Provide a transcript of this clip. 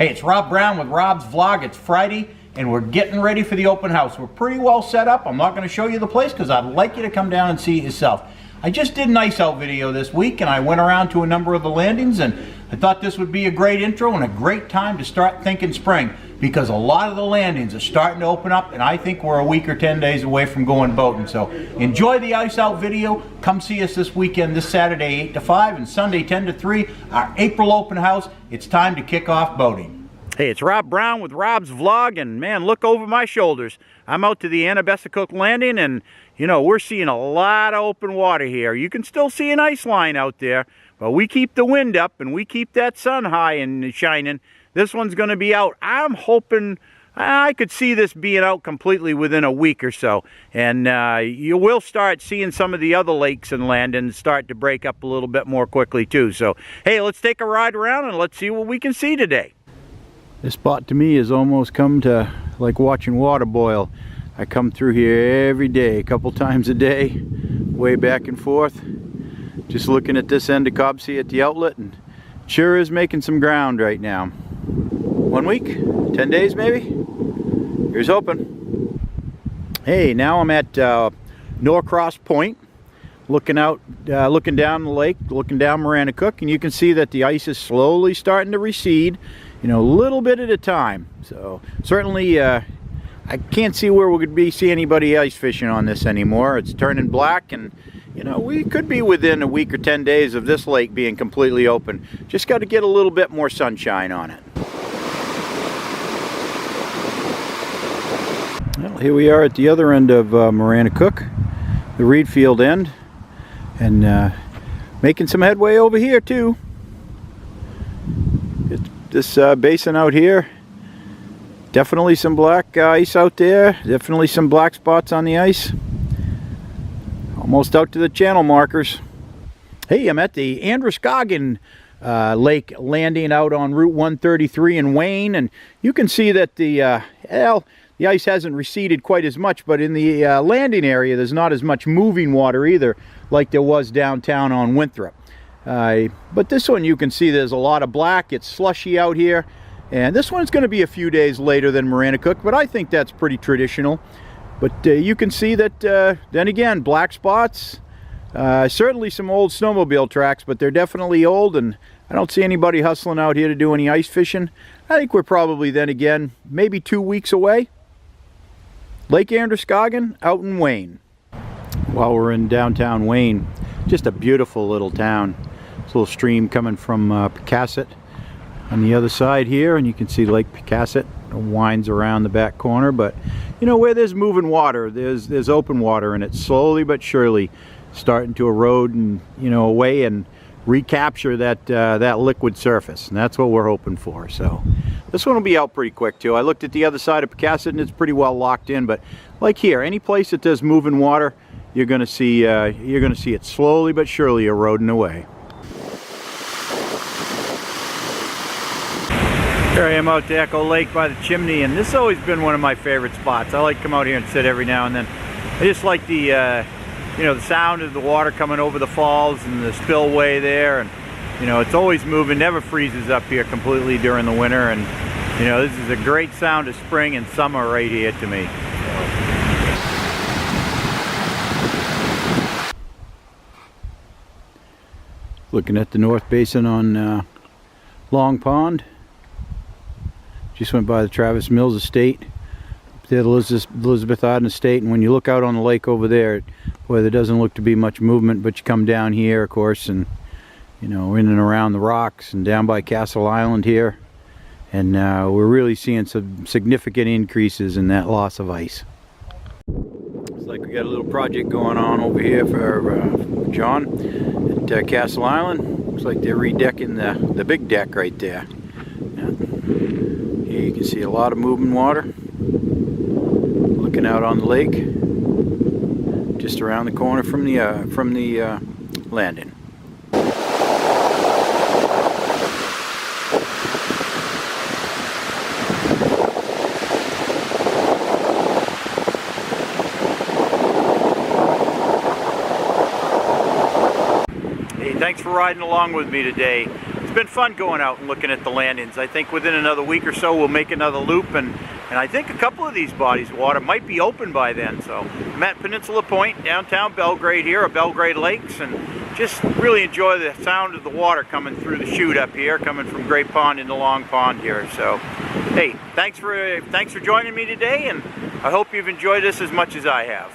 Hey, it's Rob Brown with Rob's Vlog. It's Friday and we're getting ready for the open house. We're pretty well set up. I'm not going to show you the place because I'd like you to come down and see it yourself. I just did an ice out video this week and I went around to a number of the landings, and I thought this would be a great intro and a great time to start thinking spring, because a lot of the landings are starting to open up and I think we're a week or 10 days away from going boating. So enjoy the ice out video. Come see us this weekend, this Saturday 8 to 5 and Sunday 10 to 3, our April open house. It's time to kick off boating. Hey, it's Rob Brown with Rob's Vlog, and man, look over my shoulders. I'm out to the Annabessacook landing, and you know, we're seeing a lot of open water here. You can still see an ice line out there, but we keep the wind up and we keep that sun high and shining. This one's going to be out. I'm hoping I could see this being out completely within a week or so, and you will start seeing some of the other lakes and landings start to break up a little bit more quickly too. So hey, let's take a ride around and let's see what we can see today. This spot to me has almost come to like watching water boil. I come through here every day, a couple times a day, way back and forth. Just looking at this end of Cobsey at the outlet, and sure is making some ground right now. 1 week, 10 days maybe? Here's hoping. Hey, now I'm at Norcross Point, looking down the lake, looking down Maranacook, and you can see that the ice is slowly starting to recede, you know, a little bit at a time. So certainly I can't see where we could see anybody ice fishing on this anymore. It's turning black, and you know, we could be within a week or 10 days of this lake being completely open. Just got to get a little bit more sunshine on it. Well, here we are at the other end of Maranacook, the Reed Field end, and making some headway over here too. This basin out here, definitely some black ice out there, definitely some black spots on the ice. Almost out to the channel markers. Hey, I'm at the Androscoggin Lake landing out on Route 133 in Wayne, and you can see that the ice hasn't receded quite as much, but in the landing area there's not as much moving water either like there was downtown on Winthrop. But this one you can see there's a lot of black. It's slushy out here, and this one's going to be a few days later than Maranacook, but I think that's pretty traditional. But you can see that, then again, black spots, certainly some old snowmobile tracks, but they're definitely old, and I don't see anybody hustling out here to do any ice fishing. I think we're probably, then again, maybe 2 weeks away. Lake Androscoggin out in Wayne. While we're in downtown Wayne, just a beautiful little town. This little stream coming from Pocasset on the other side here, and you can see Lake Pocasset winds around the back corner. But you know, where there's moving water, there's open water, and it's slowly but surely starting to erode and, you know, away and recapture that liquid surface, and that's what we're hoping for. So this one will be out pretty quick too. I looked at the other side of Pocasset and it's pretty well locked in, but like here, any place that does moving water, you're going to see it slowly but surely eroding away. Here I am out to Echo Lake by the chimney, and this has always been one of my favorite spots. I like to come out here and sit every now and then. I just like the you know, the sound of the water coming over the falls and the spillway there, and you know, it's always moving, never freezes up here completely during the winter, and you know, this is a great sound of spring and summer right here to me. Looking at the North Basin on Long Pond. Just went by the Travis Mills Estate, the Elizabeth Arden Estate, and when you look out on the lake over there, boy, there doesn't look to be much movement. But you come down here, of course, and you know, in and around the rocks and down by Castle Island here, and we're really seeing some significant increases in that loss of ice. Looks like we got a little project going on over here for John at Castle Island. Looks like they're redecking the big deck right there. Here you can see a lot of moving water looking out on the lake just around the corner from the landing. Hey, thanks for riding along with me today. it's been fun going out and looking at the landings. I think within another week or so we'll make another loop, and I think a couple of these bodies of water might be open by then. So I'm at Peninsula Point, downtown Belgrade here, at Belgrade Lakes, and just really enjoy the sound of the water coming through the chute up here, coming from Great Pond into Long Pond here. So hey, thanks for joining me today, and I hope you've enjoyed this as much as I have.